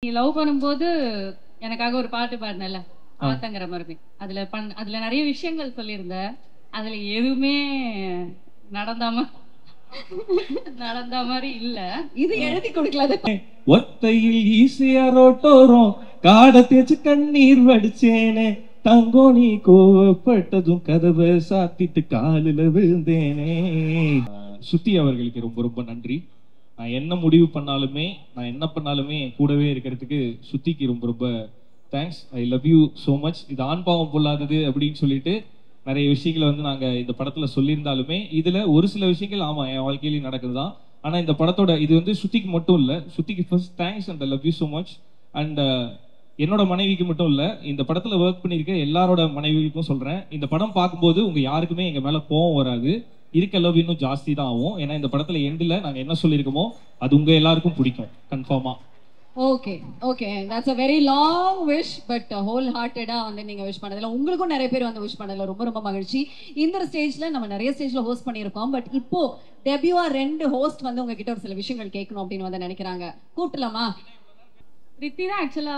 நீ லவ் பண்ணும்போது எனக்காக ஒரு பாட்டு பாடினல ஆத்தங்கர மருமை அதுல நிறைய விஷயங்கள் சொல்லியிருந்த. அதுல எதுவுமே நடந்தாம நடந்த மாதிரி இல்ல. இது எழுதி கொடுக்கல. ஒத்தையில் ஈசியாரோட்டோரும் காட தேச்சு கண்ணீர் வடிச்சேனே தங்கோ நீ கோவப்பட்டதும் கதவை சாத்திட்டு காலில் விழுந்தேனே. சுத்தி அவர்களுக்கு ரொம்ப ரொம்ப நன்றி. நான் என்ன முடிவு பண்ணாலுமே நான் என்ன பண்ணாலுமே என் கூடவே இருக்கிறதுக்கு சுத்திக்கு ரொம்ப ரொம்ப thanks. I love you so much. இது ஆண் பாவம் பொல்லாதது அப்படின்னு சொல்லிட்டு நிறைய விஷயங்களை வந்து நாங்கள் இந்த படத்தில் சொல்லியிருந்தாலுமே இதில் ஒரு சில விஷயங்கள் ஆமாம் என் வாழ்க்கையிலையும் நடக்குது தான். ஆனால் இந்த படத்தோட இது வந்து சுத்திக்கு மட்டும் இல்லை, சுத்திக்கு first thanks and I love you so much. And என்னோட மனைவிக்கு மட்டும் இல்லை, இந்த படத்தில் ஒர்க் பண்ணியிருக்க எல்லாரோட மனைவிகளுக்கும் சொல்கிறேன், இந்த படம் பார்க்கும்போது உங்கள் யாருக்குமே எங்கள் மேலே கோவம் வராது, இருக்க லவ் இன்னும் ஜாஸ்தி தான் ஆகும். ஏன்னா இந்த படத்தில் எண்டில் நாங்கள் என்ன சொல்லியிருக்கோமோ அது உங்கள் எல்லாருக்கும் பிடிக்கும் கன்ஃபார்மாக. Okay okay, that's a very long wish but wholehearted வந்து நீங்க விஷ் பண்ணதுல உங்களுக்கும் நிறைய பேர் வந்து விஷ் பண்ணதுல ரொம்ப ரொம்ப மகிழ்ச்சி. இந்த ஸ்டேஜ்ல நம்ம நிறைய ஸ்டேஜ்ல ஹோஸ்ட் பண்ணியிருக்கோம். பட் இப்போ டெபியூவா 2 ஹோஸ்ட் வந்து உங்ககிட்ட ஒரு சில விஷயங்கள் கேட்கணும் அப்படின்னு வந்து நினைக்கிறாங்க. கூப்பிடலாமா? ரித்தி தான் ஆக்சுவலா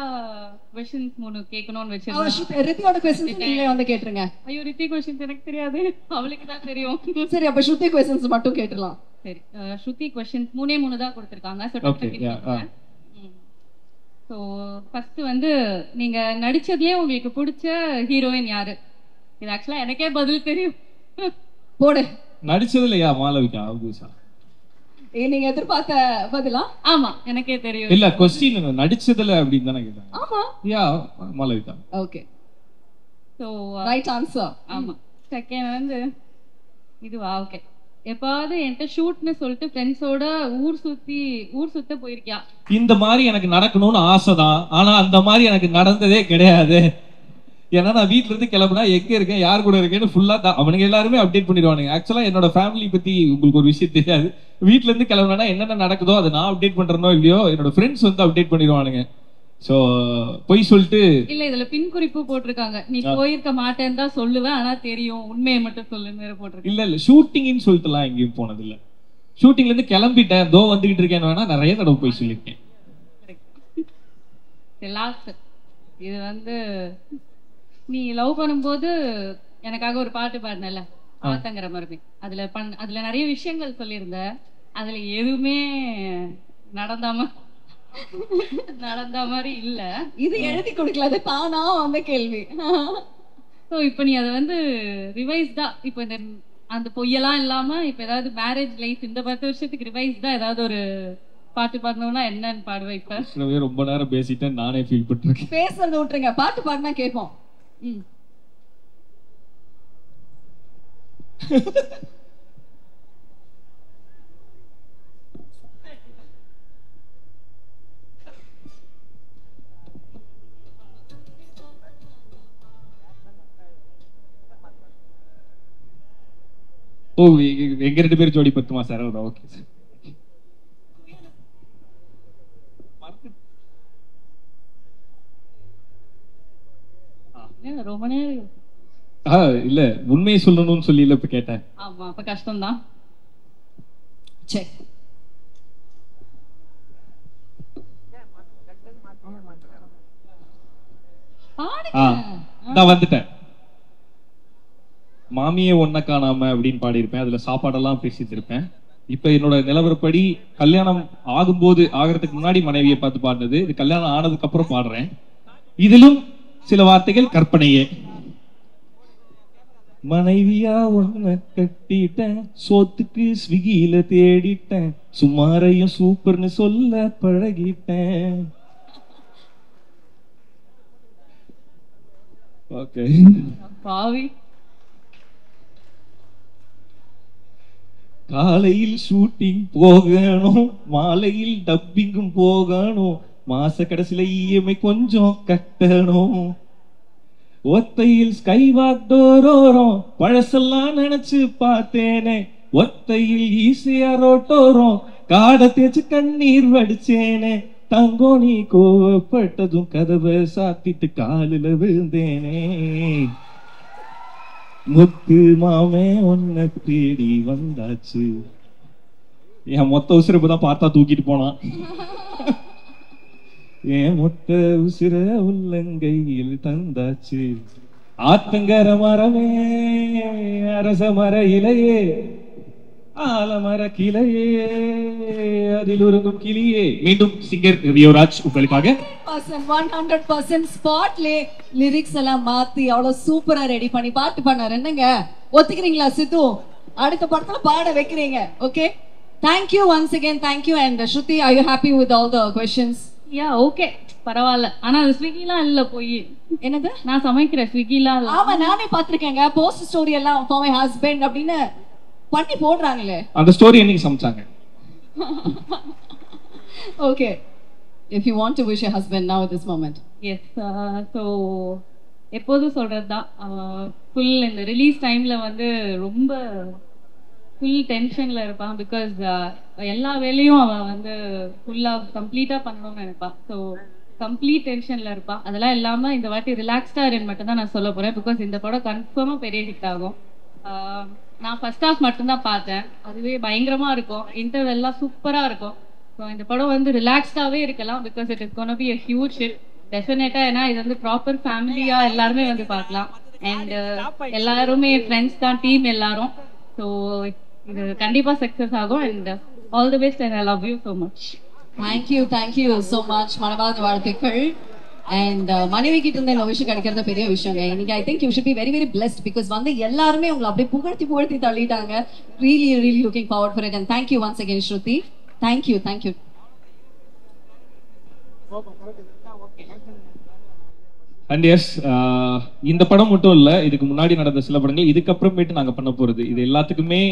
क्वेश्चंस 3 கேட்கணும்னு வெச்சிருந்தேன். ரித்தியோட क्वेश्चंस நீங்களே வந்து கேட்ருங்க. ஐயோ ரித்தி क्वेश्चंस எனக்கு தெரியாது, அவளுக்கு தான் தெரியும். சரி, அப்ப ஸ்ருதி क्वेश्चंस மட்டும் கேட்றலாம். சரி, ஸ்ருதி क्वेश्चंस 3 தான் கொடுத்திருக்காங்க. சோ ஸோ ஃபர்ஸ்ட் வந்து நீங்க நடிச்சதுலயே உங்களுக்கு பிடிச்ச ஹீரோயின் யாரு? இது ஆக்சுவலா எனக்கே பதில் தெரியும். போடு. நடிச்சதுல மாளவிகா ஆபூசா. நீங்க எதிர்பார்த்த பதிலா? ஆமா, எனக்கே தெரியும். இல்ல क्वेश्चन நடிச்சதுல அப்படின்னு தானே கேட்டாங்க. ஆமா, yeah Malavika. Okay, so right answer. ஆமா. செகண்ட் வந்து இதுவா? ஓகே. எப்பாவது என்கிட்ட ஷூட்னு சொல்லிட்டு ஃப்ரெண்ட்ஸோட ஊர் சுத்த போயிருக்கியா? இந்த மாதிரி எனக்கு நடக்கணும்னு ஆசைதான், ஆனா அந்த மாதிரி எனக்கு நடந்ததே கிடையாது. ஏன்னா நான் வீட்டுல இருந்து கிளம்புனா எங்க இருக்கேன் யார் கூட இருக்கேன்னு ஃபுல்லா அவனுங்க எல்லாருமே அப்டேட் பண்ணிடுவானுங்க. ஆக்சுவலா என்னோட ஃபேமிலி பத்தி உங்களுக்கு ஒரு விஷயம் தெரியாது. வீட்டுல இருந்து கிளம்புனா என்னென்ன நடக்குதோ அதை நான் அப்டேட் பண்றேனோ இல்லையோ என்னோட ஃப்ரெண்ட்ஸ் வந்து அப்டேட் பண்ணிடுவானுங்க. சோ போய் சொல்லிட்டு இல்ல, இதுல பின் குறிப்பு போட்டிருக்காங்க, நீ போயிருக்க மாட்டேன்னு தான் சொல்லுவேன், ஆனா தெரியும் உண்மையை மட்டும் சொல்லுன்னு வேற போட்டிருக்காங்க. இல்ல ஷூட்டிங்னு சொல்லிட்டுலாம் எங்கேயும் போனது இல்ல. ஷூட்டிங்ல இருந்து கிளம்பிட்டேன், தோ வந்துகிட்டு இருக்கேன், வேணா நிறைய தடவை போய் சொல்லியிருக்கேன். லாஸ்ட் இது வந்து நீ லவ் பண்ணும்போது எனக்காக ஒரு பாட்டு பாடினல ஆத்தங்கர மருமை அதுல நிறைய விஷயங்கள் சொல்லியிருந்த. அதுல எதுவுமே நடந்த மாதிரி இல்ல. இது எழுதி கொடுக்கல, அது தானா வந்த கேள்வி. சோ இப்போ நீ அதை வந்து ரிவைஸ்டா இப்போ இந்த அந்த பொய்யெல்லாம் இல்லாம இப்ப ஏதாவது மேரேஜ் லைஃப் இந்த 10 வருஷத்துக்கு ரிவைஸ்டா ஏதாவது ஒரு பாட்டு பாடணும்னா என்னன்னு பாடுவ? இப்ப ரொம்ப நேரம் பேசிட்டேன், நானே ஃபீல் பண்ணிருக்கேன். பேசுறத விட்டுருங்க, பாட்டு பாடினா கேட்போம். ஓ, எங்க 2 பேரும் ஜோடி பத்துமா சார்? Okay sir. ரொம்ப நேரம் இல்ல உண்மையை சொல்லணும்னு சொல்லி இல்ல இப்ப கேட்டேன். ஆமா, அப்ப கஷ்டம்தான். சரி, நான் வந்துட்டேன். மாமியே ஒன்ன காணாம அப்படின்னு பாடியிருப்பேன். அதுல சாப்பாடெல்லாம் பேசிட்டு இருப்பேன். இப்ப என்னோட நிலவரப்படி கல்யாணம் ஆகிறதுக்கு முன்னாடி மனைவியை பார்த்து பாடினது, இது கல்யாணம் ஆனதுக்கு அப்புறம் பாடுறேன். இதிலும் சில வார்த்தைகள் கற்பனையே. மனைவியா ஒன்ன கட்டிட்டேன், சோத்துக்கு ஸ்விக்கியில தேடிட்டேன், சுமாரையும் சூப்பர்னு சொல்ல பழகிட்டேன். ஓகே பாவி. காலையில் ஷூட்டிங் போகணும், மாலையில் டப்பிங்கும் போகணும், மாச கடைசியில இஎம்ஐ கொஞ்சம் கட்டணும், ஒத்தையில் ஸ்கை வாக் டோரோரம் பழசெல்லாம் நினைச்சு பார்த்தேனே, ஒத்தையில் ஈஸியா ரோட்டோரம் காட தேச்சு கண்ணீர் வடிச்சேனே, தங்கோ நீ கோவப்பட்டதும் கதவை சாத்திட்டு காலில் விழுந்தேனே, முத்து மாமே உன்னை தேடி வந்தாச்சு. என் மொத்த உசுரப்பு தான் பார்த்தா தூக்கிட்டு போனான். என் மொத்த உசிர உள்ளங்கையில் தந்தாச்சு. ஆத்தங்கர மரமே அரச மர இலையே ஆலமர கிளையே அதில் ஒருங்கும் கிளியே. மீண்டும் சிங்கர் ரியோராஜ் உங்களுக்காக 100% ஸ்பாட்லே லிரிக்ஸ் எல்லாம் மாத்தி அவ்வளவு சூப்பரா ரெடி பண்ணி பாட்டு பண்ணாரு. என்னங்க ஒத்துக்கிறீங்களா சித்து? அடுத்த படத்துல பாட வைக்கிறீங்க. Okay, thank you once again. Thank you. And Shruti, are you happy with all the questions? Yeah, okay, பரவாயில்ல. ஆனா அது ஸ்விக்கிலாம் இல்ல. போய் என்னது? நான் சமைக்கிறேன், ஸ்விக்கிலாம் இல்ல. ஆமா, நானே பாத்திருக்கேங்க. போஸ்ட் ஸ்டோரி எல்லாம் for my husband அப்படின்னு பண்ணி போடுறாங்களே. அந்த ஸ்டோரி என்னைக்கு சமைச்சாங்க? Okay, if you want to wish your husband now at this moment. Yes, so எப்போதும் சொல்றதுதான், ஃபுல் இந்த ரிலீஸ் டைம்ல வந்து ரொம்ப ஃபுல் டென்ஷன்ல இருப்பான். பிகாஸ் எல்லா வேலையும் அவன் வந்து ஃபுல்லா கம்ப்ளீட்டா பண்ணணும்னு நினைப்பான். ஸோ கம்ப்ளீட் டென்ஷன்ல இருப்பான். அதெல்லாம் இல்லாம இந்த வாட்டி ரிலாக்ஸ்டா இருன்னு மட்டும் தான் நான் சொல்ல போறேன். பிகாஸ் இந்த படம் கன்ஃபார்மா பெரிய ஹிட் ஆகும். நான் ஃபர்ஸ்ட் ஹாஃப் மட்டும்தான் பார்த்தேன், அதுவே பயங்கரமா இருக்கும். இன்டர்வெல்லாம் சூப்பரா இருக்கும். ஸோ இந்த படம் வந்து ரிலாக்ஸ்டாவே இருக்கலாம். Because it is gonna be a huge hit டெஃபினட்டா. ஏன்னா இது வந்து ப்ராப்பர் ஃபேமிலியா எல்லாருமே வந்து பார்க்கலாம். அண்ட் எல்லாருமே ஃப்ரெண்ட்ஸ் தான், டீம் எல்லாரும். ஸோ இது கண்டிப்பா சக்சஸ் ஆகும். And all the best and I love you so much. Thank you so much. மனமார்ந்த வாழ்த்துக்கள். அண்ட் மனைவி கிட்ட இருந்து இந்த விஷயம் கிடைக்கிறது பெரிய விஷயங்க. இன்னைக்கு I think you should be very very blessed. Because வந்து எல்லாருமே உங்களை அப்படியே புகழ்த்தி தள்ளிட்டாங்க. really looking forward for it. And thank you once again, Shruti. Thank you. And yes, இந்த படம் மட்டும் இல்ல, இதுக்கு முன்னாடி நடந்த சில படங்கள், இதுக்கப்புறமேட்டு நாங்க பண்ண போறது, இது எல்லாத்துக்குமே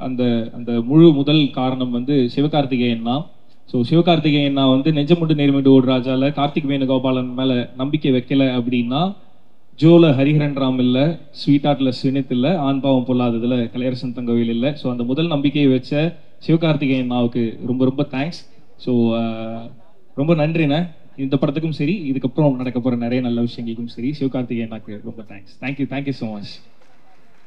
அந்த அந்த முழு முதல் காரணம் வந்து சிவகார்த்திகேயன் தான். ஸோ சிவகார்த்திகேயன் நான் வந்து நெஞ்சமுண்டு நேர்மைண்டு ஓடுராஜால கார்த்திக் வேணுகோபாலன் மேல நம்பிக்கை வைக்கல அப்படின்னா, ஜோல ஹரிஹரன் ராம் இல்ல, ஸ்வீட் ஆர்ட்ல ஸ்வினித் இல்ல, ஆண் பாவம் பொல்லாததுல கலையரசன் தங்கவேல் இல்ல. ஸோ அந்த முதல் நம்பிக்கையை வச்ச சிவகார்த்திகேயன் நாவுக்கு ரொம்ப ரொம்ப தேங்க்ஸ். ஸோ ரொம்ப நன்றிண்ணே. இந்த படத்துக்கும் சரி, இதுக்கப்புறம் நடக்க போற நிறைய நல்ல விஷயங்களுக்கும் சரி, சிவகார்த்திகேயனுக்கு ரொம்ப thanks. Thank you so much.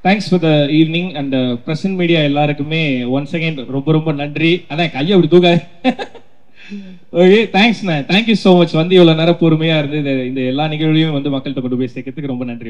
Thanks for the evening. And present media எல்லாருக்குமே ஒன்ஸ் அகைன் ரொம்ப ரொம்ப நன்றி. அதான் கையை அப்படி தூக்க. ஓகே, தேங்க்ஸ்ண்ணே. Thank you so much. வந்து இவ்வளவு நேரம் பொறுமையா இருந்து இந்த எல்லா நிகழ்வையும் வந்து மக்கள்கிட்ட கொண்டு போய் சேர்க்கறதுக்கு ரொம்ப நன்றி.